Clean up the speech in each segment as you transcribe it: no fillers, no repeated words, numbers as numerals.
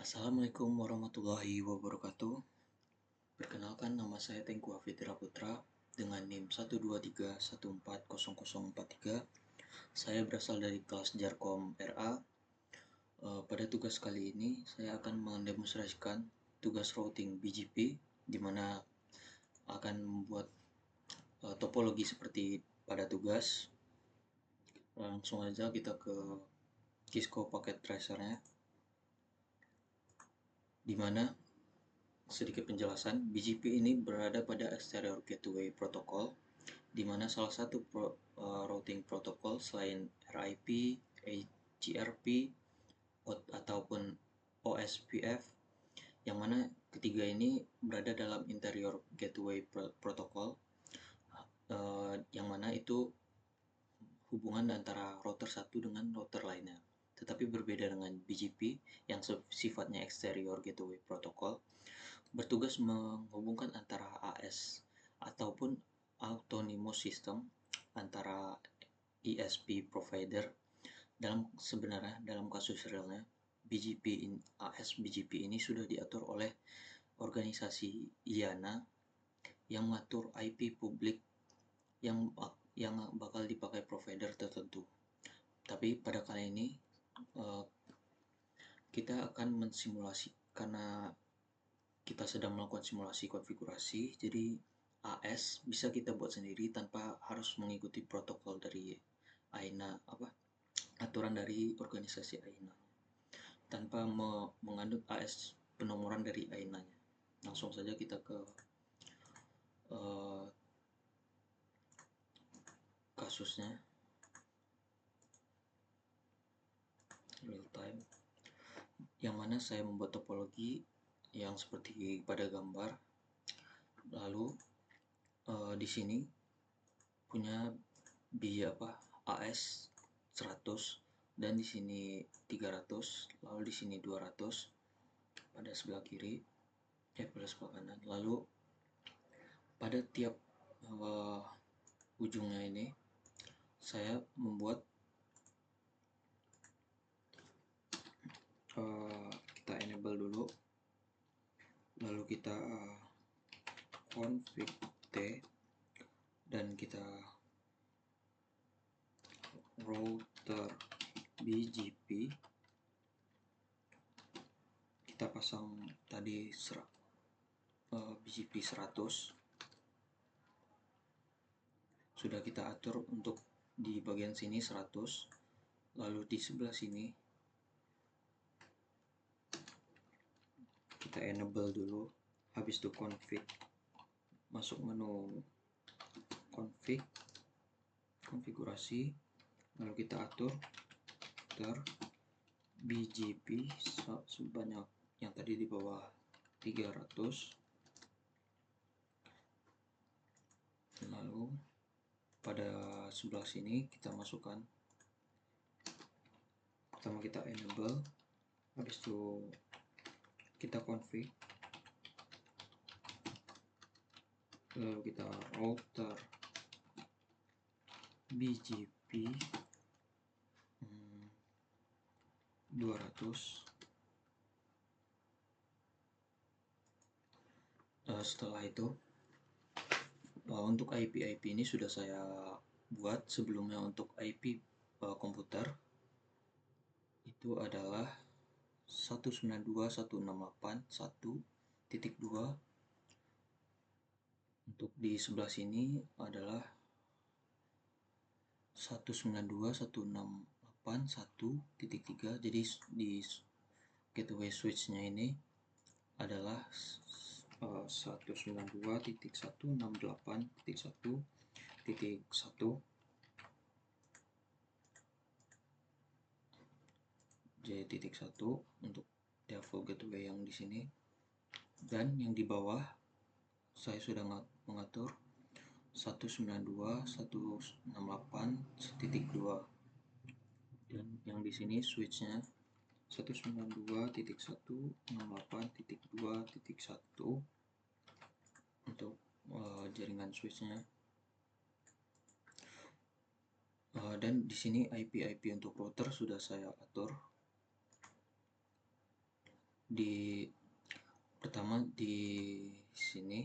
Assalamualaikum warahmatullahi wabarakatuh. Perkenalkan, nama saya Tengku Hafidra Putra dengan NIM 123140043. Saya berasal dari kelas Jarkom RA. Pada tugas kali ini saya akan mendemonstrasikan tugas routing BGP, di mana akan membuat topologi seperti pada tugas. Langsung aja kita ke Cisco Packet Tracer-nya, di mana sedikit penjelasan, BGP ini berada pada Exterior Gateway Protocol, di mana salah satu routing protokol selain RIP, HGRP, ataupun OSPF, yang mana ketiga ini berada dalam Interior Gateway Protocol, yang mana itu hubungan antara router satu dengan router lainnya. Tetapi berbeda dengan BGP yang sifatnya Exterior Gateway Protocol, bertugas menghubungkan antara AS ataupun Autonomous System antara ISP provider. Sebenarnya dalam kasus realnya AS BGP ini sudah diatur oleh organisasi IANA yang mengatur IP publik yang bakal dipakai provider tertentu. Tapi pada kali ini kita akan mensimulasi, karena kita sedang melakukan simulasi konfigurasi, jadi AS bisa kita buat sendiri tanpa harus mengikuti protokol dari AENA, aturan dari organisasi AENA, tanpa mengandung AS penomoran dari AENA-nya. Langsung saja kita ke kasusnya, real time, yang mana saya membuat topologi yang seperti pada gambar. Lalu di sini punya AS 100 dan di sini 300, lalu di sini 200 pada sebelah kiri, pada sebelah kanan. Lalu pada tiap ujungnya ini saya membuat kita enable dulu, lalu kita config T dan kita router BGP, kita pasang tadi BGP 100, sudah kita atur untuk di bagian sini 100, lalu di sebelah sini kita enable dulu, habis itu config, masuk menu konfigurasi, lalu kita atur BGP sebanyak yang tadi di bawah 300, lalu pada sebelah sini kita masukkan, pertama kita enable, habis itu kita config, lalu kita router BGP 200. Setelah itu untuk IP ini sudah saya buat sebelumnya. Untuk IP komputer itu adalah 192.168.1.2. Untuk di sebelah sini adalah 192.168.1.3. jadi di gateway switch-nya ini adalah 192.168.1.1 J.1 untuk default gateway yang di sini, dan yang di bawah saya sudah mengatur 192.168.1.2, dan yang di sini switchnya 192.168.2.1 untuk jaringan switchnya. Dan di sini IP untuk router sudah saya atur. Pertama di sini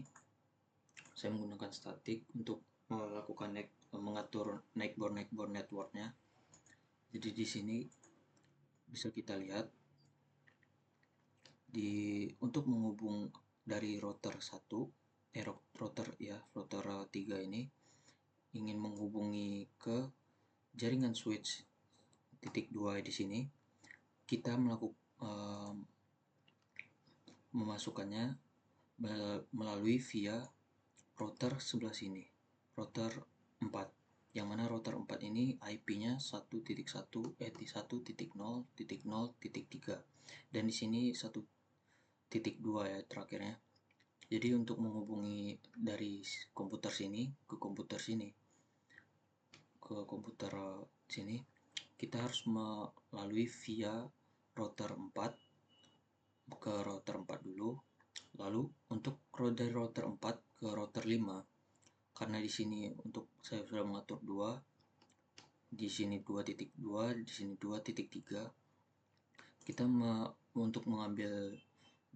saya menggunakan static untuk melakukan mengatur naik board networknya. Jadi di sini bisa kita lihat untuk menghubung dari router 3 ini ingin menghubungi ke jaringan switch titik 2 di sini, kita memasukkannya melalui via router sebelah sini, router 4, yang mana router 4 ini IP-nya 1.1.0.0.3 dan di sini 1.2 ya terakhirnya. Jadi untuk menghubungi dari komputer sini ke komputer sini kita harus melalui via router 4 ke router 4 dulu, lalu untuk dari router 4 ke router 5, karena di sini untuk saya sudah mengatur 2, di sini 2.2, di sini 2.3, kita untuk mengambil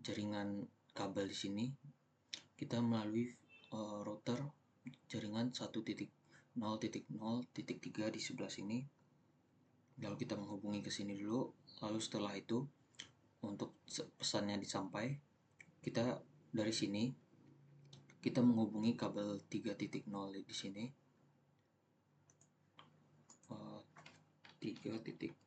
jaringan kabel di sini kita melalui router jaringan 1.0.0.3 di sebelah sini, lalu kita menghubungi ke sini dulu, lalu setelah itu untuk pesannya disampai, kita dari sini kita menghubungi kabel 3.0 di sini, 3.0.0.0,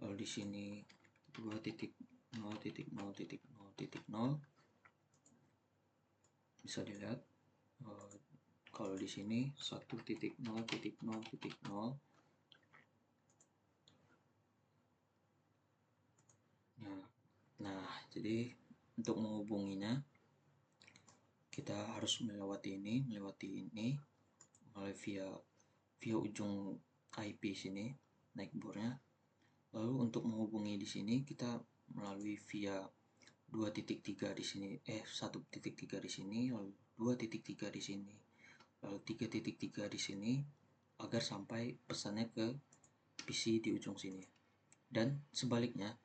lalu di sini 2.0.0.0.0, bisa dilihat kalau di sini 1.0.0.0. Nah, jadi untuk menghubunginya kita harus melewati ini melalui via ujung IP sini naik boardnya. Lalu untuk menghubungi di sini kita melalui via 2.3 di sini, 1.3 di sini, lalu 2.3 di sini, lalu 3.3 di sini, agar sampai pesannya ke PC di ujung sini. Dan sebaliknya,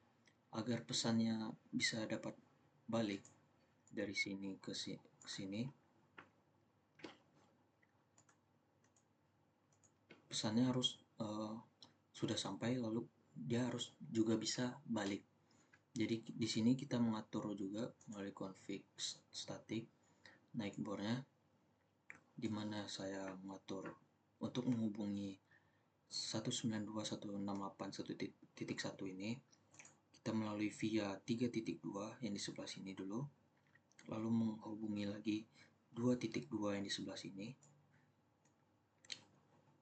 agar pesannya bisa dapat balik dari sini ke sini, pesannya harus sudah sampai, lalu dia harus juga bisa balik. Jadi di sini kita mengatur juga melalui config static naik boardnya, dimana saya mengatur untuk menghubungi 192.168.1.1 ini kita melalui via 3.2 yang di sebelah sini dulu, lalu menghubungi lagi 2.2 yang di sebelah sini,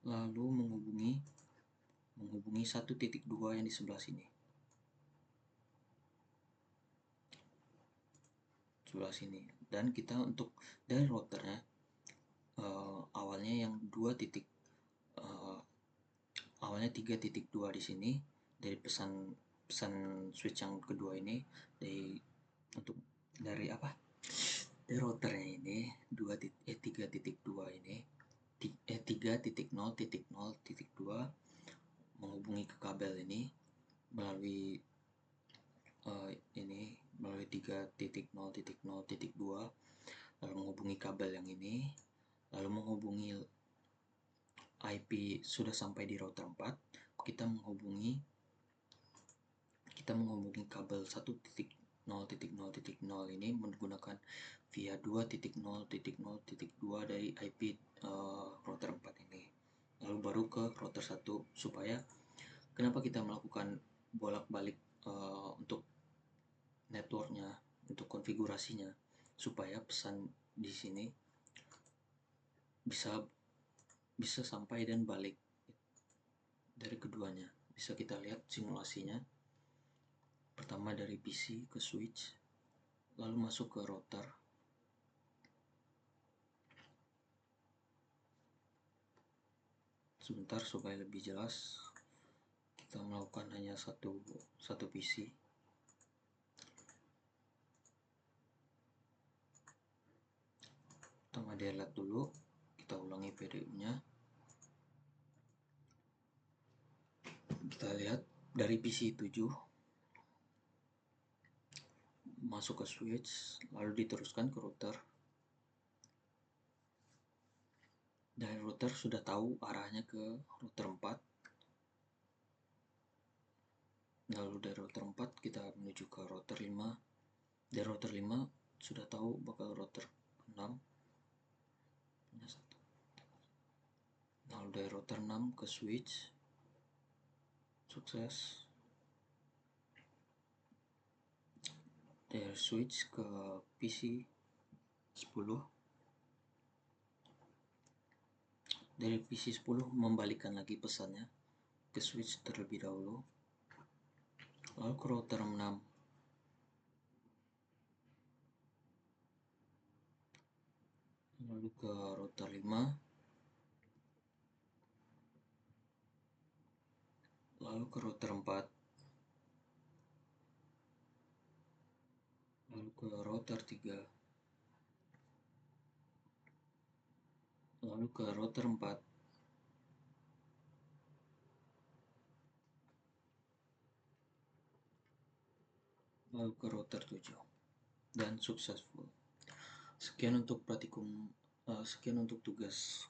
lalu menghubungi 1.2 yang di sebelah sini. Dan kita untuk dari routernya awalnya yang awalnya 3.2 di sini, dari pesan switch yang kedua ini, dari routernya ini 3.2 ini 3.0.0.2 menghubungi ke kabel ini melalui melalui 3.0.0.2, lalu menghubungi kabel yang ini, lalu menghubungi IP sudah sampai di router 4, kita menghubungi kabel 1.0.0.0 ini menggunakan via 2.0.0.2 dari IP router 4 ini, lalu baru ke router 1. Supaya kenapa kita melakukan bolak-balik untuk networknya, untuk konfigurasinya, supaya pesan di sini bisa sampai dan balik dari keduanya. Bisa kita lihat simulasinya. Pertama dari PC ke switch, lalu masuk ke router, sebentar supaya lebih jelas kita melakukan hanya satu PC. Pertama delete dulu, kita ulangi PDU nya, kita lihat Dari PC 7 masuk ke switch, lalu diteruskan ke router. Dari router sudah tahu arahnya ke router 4. Lalu dari router 4 kita menuju ke router 5. Dari router 5 sudah tahu bakal router 6. Lalu dari router 6 ke switch. Sukses. Dari switch ke PC 10. Dari PC 10 membalikkan lagi pesannya ke switch terlebih dahulu, lalu ke router 6. Lalu ke router 5, lalu ke router 4, lalu ke router 3, lalu ke router 4, lalu ke router 7, dan successful. Sekian untuk praktikum, sekian untuk tugas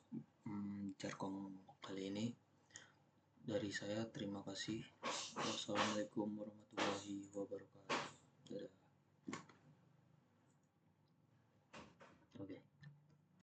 Jarkong kali ini. Dari saya terima kasih. Wassalamualaikum warahmatullahi wabarakatuh. Dadah.